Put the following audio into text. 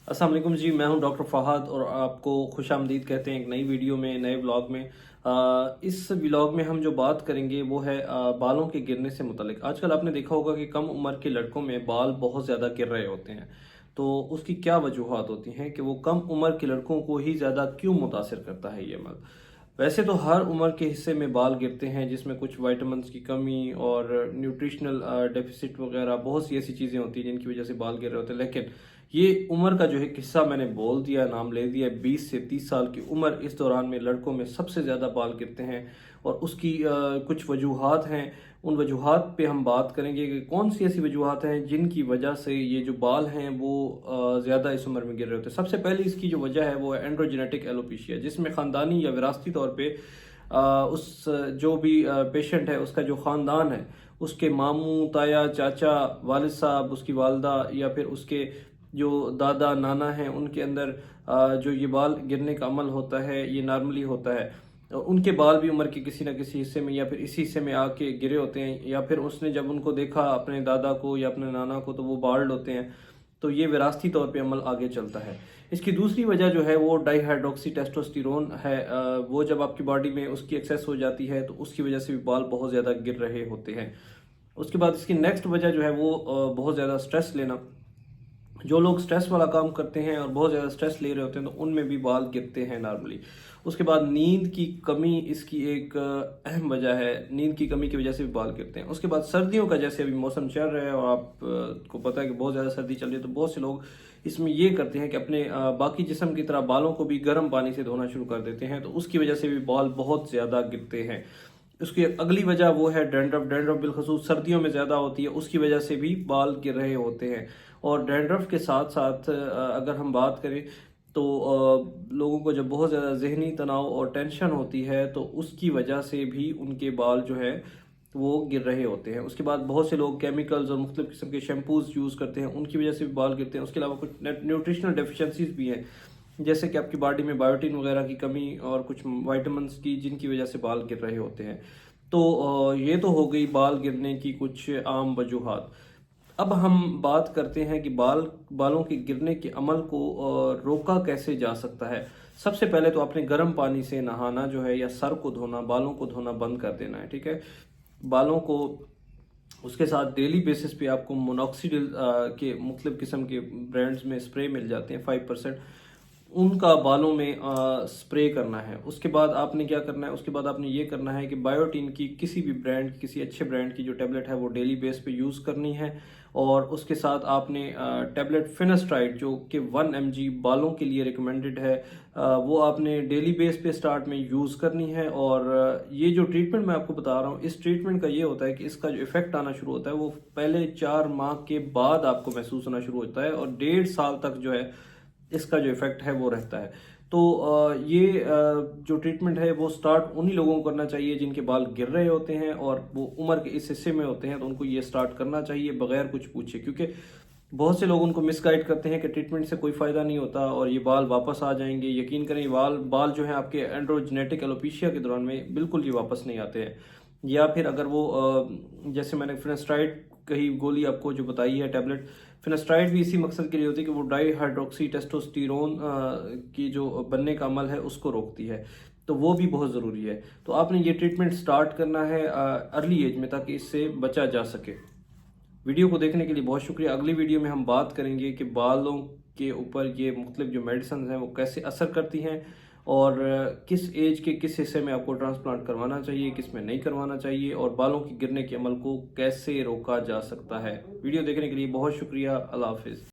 अस्सलाम वालेकुम जी, मैं हूं डॉक्टर फ़हाद और आपको खुश आमदीद कहते हैं एक नई वीडियो में, नए व्लॉग में। इस व्लॉग में हम जो बात करेंगे वो है बालों के गिरने से मुतल्लिक। आजकल आपने देखा होगा कि कम उम्र के लड़कों में बाल बहुत ज़्यादा गिर रहे होते हैं। तो उसकी क्या वजूहात होती हैं कि वो कम उम्र के लड़कों को ही ज़्यादा क्यों मुतासिर करता है ये अमल। वैसे तो हर उम्र के हिस्से में बाल गिरते हैं, जिसमें कुछ विटामिन्स की कमी और न्यूट्रिशनल डेफिसिट वगैरह बहुत सी ऐसी चीज़ें होती हैं जिनकी वजह से बाल गिर रहे होते हैं। लेकिन ये उम्र का जो है किस्सा मैंने बोल दिया, नाम ले दिया। 20 से 30 साल की उम्र, इस दौरान में लड़कों में सबसे ज़्यादा बाल गिरते हैं और उसकी कुछ वजूहात हैं। उन वजूहात पे हम बात करेंगे कि कौन सी ऐसी वजूहात हैं जिनकी वजह से ये जो बाल हैं वो ज़्यादा इस उम्र में गिर रहे होते हैं। सबसे पहले इसकी जो वजह है वो है एंड्रोजेनेटिक एलोपेशिया, जिसमें ख़ानदानी या विरासती तौर पे उस जो भी पेशेंट है उसका जो ख़ानदान है, उसके मामू, ताया, चाचा, वालिद साहब, उसकी वालदा या फिर उसके जो दादा नाना हैं उनके अंदर जो ये बाल गिरने का अमल होता है ये नॉर्मली होता है। उनके बाल भी उम्र के किसी न किसी हिस्से में या फिर इसी हिस्से में आके गिरे होते हैं, या फिर उसने जब उनको देखा अपने दादा को या अपने नाना को तो वो बाल्ड होते हैं। तो ये विरासती तौर पे अमल आगे चलता है। इसकी दूसरी वजह जो है वो डाईहाइड्रोक्सी टेस्टोस्टेरोन है। वो जब आपकी बॉडी में उसकी एक्सेस हो जाती है तो उसकी वजह से भी बाल बहुत ज़्यादा गिर रहे होते हैं। उसके बाद इसकी नेक्स्ट वजह जो है वो बहुत ज़्यादा स्ट्रेस लेना। जो लोग स्ट्रेस वाला काम करते हैं और बहुत ज़्यादा स्ट्रेस ले रहे होते हैं तो उनमें भी बाल गिरते हैं नॉर्मली। उसके बाद नींद की कमी इसकी एक अहम वजह है। नींद की कमी की वजह से भी बाल गिरते हैं। उसके बाद सर्दियों का, जैसे अभी मौसम चल रहा है और आपको पता है कि बहुत ज़्यादा सर्दी चल रही है, तो बहुत से लोग इसमें ये करते हैं कि अपने बाकी जिस्म की तरह बालों को भी गर्म पानी से धोना शुरू कर देते हैं, तो उसकी वजह से भी बाल बहुत ज़्यादा गिरते हैं। उसकी अगली वजह वो है डैंड्रफ। डैंड्रफ बिलखसूस सर्दियों में ज़्यादा होती है, उसकी वजह से भी बाल गिर रहे होते हैं। और डैंड्रफ के साथ साथ अगर हम बात करें तो लोगों को जब बहुत ज़्यादा जहनी तनाव और टेंशन होती है तो उसकी वजह से भी उनके बाल जो है वो गिर रहे होते हैं। उसके बाद बहुत से लोग केमिकल्स और मुख्तलिफ किस्म के शैम्पूज यूज़ करते हैं, उनकी वजह से भी बाल गिरते हैं। उसके अलावा कुछ न्यूट्रिशनल डेफिशिएंसीज भी हैं, जैसे कि आपकी बॉडी में बायोटिन वगैरह की कमी और कुछ विटामिन्स की, जिनकी वजह से बाल गिर रहे होते हैं। तो ये तो हो गई बाल गिरने की कुछ आम वजूहात। अब हम बात करते हैं कि बालों के गिरने के अमल को रोका कैसे जा सकता है। सबसे पहले तो आपने गर्म पानी से नहाना जो है या सर को धोना, बालों को धोना बंद कर देना है, ठीक है। बालों को उसके साथ डेली बेसिस पे आपको मोनोक्सिडिल के मुख्तलिफ किस्म के ब्रांड्स में स्प्रे मिल जाते हैं 5%, उनका बालों में स्प्रे करना है। उसके बाद आपने क्या करना है, उसके बाद आपने ये करना है कि बायोटिन की किसी भी ब्रांड, किसी अच्छे ब्रांड की जो टैबलेट है वो डेली बेस पे यूज़ करनी है। और उसके साथ आपने टैबलेट फिनास्ट्राइड जो कि 1 mg बालों के लिए रिकमेंडेड है, वो आपने डेली बेस पे स्टार्ट में यूज़ करनी है। और ये जो ट्रीटमेंट मैं आपको बता रहा हूँ, इस ट्रीटमेंट का ये होता है कि इसका जो इफेक्ट आना शुरू होता है वो पहले 4 माह के बाद आपको महसूस होना शुरू होता है और 1.5 साल तक जो है इसका जो इफेक्ट है वो रहता है। तो ये जो ट्रीटमेंट है वो स्टार्ट उन्हीं लोगों को करना चाहिए जिनके बाल गिर रहे होते हैं और वो उम्र के इस हिस्से में होते हैं, तो उनको ये स्टार्ट करना चाहिए बगैर कुछ पूछे। क्योंकि बहुत से लोग उनको मिसगाइड करते हैं कि ट्रीटमेंट से कोई फ़ायदा नहीं होता और ये बाल वापस आ जाएंगे। यकीन करें, ये बाल जो है आपके एंड्रोजेनेटिक एलोपेशिया के दौरान में बिल्कुल ये वापस नहीं आते हैं। या फिर अगर वो जैसे मैंने फिनास्ट्राइड कही गोली आपको जो बताई है टैबलेट, फिनास्ट्राइड भी इसी मकसद के लिए होती है कि वो डाईहाइड्रोक्सी टेस्टोस्टेरोन की जो बनने का अमल है उसको रोकती है, तो वो भी बहुत ज़रूरी है। तो आपने ये ट्रीटमेंट स्टार्ट करना है अर्ली एज में, ताकि इससे बचा जा सके। वीडियो को देखने के लिए बहुत शुक्रिया। अगली वीडियो में हम बात करेंगे कि बालों के ऊपर ये मुख्तलिफ जो मेडिसिन हैं वो कैसे असर करती हैं और किस एज के किस हिस्से में आपको ट्रांसप्लांट करवाना चाहिए, किस में नहीं करवाना चाहिए, और बालों के गिरने के अमल को कैसे रोका जा सकता है। वीडियो देखने के लिए बहुत शुक्रिया। अल्लाह हाफिज़।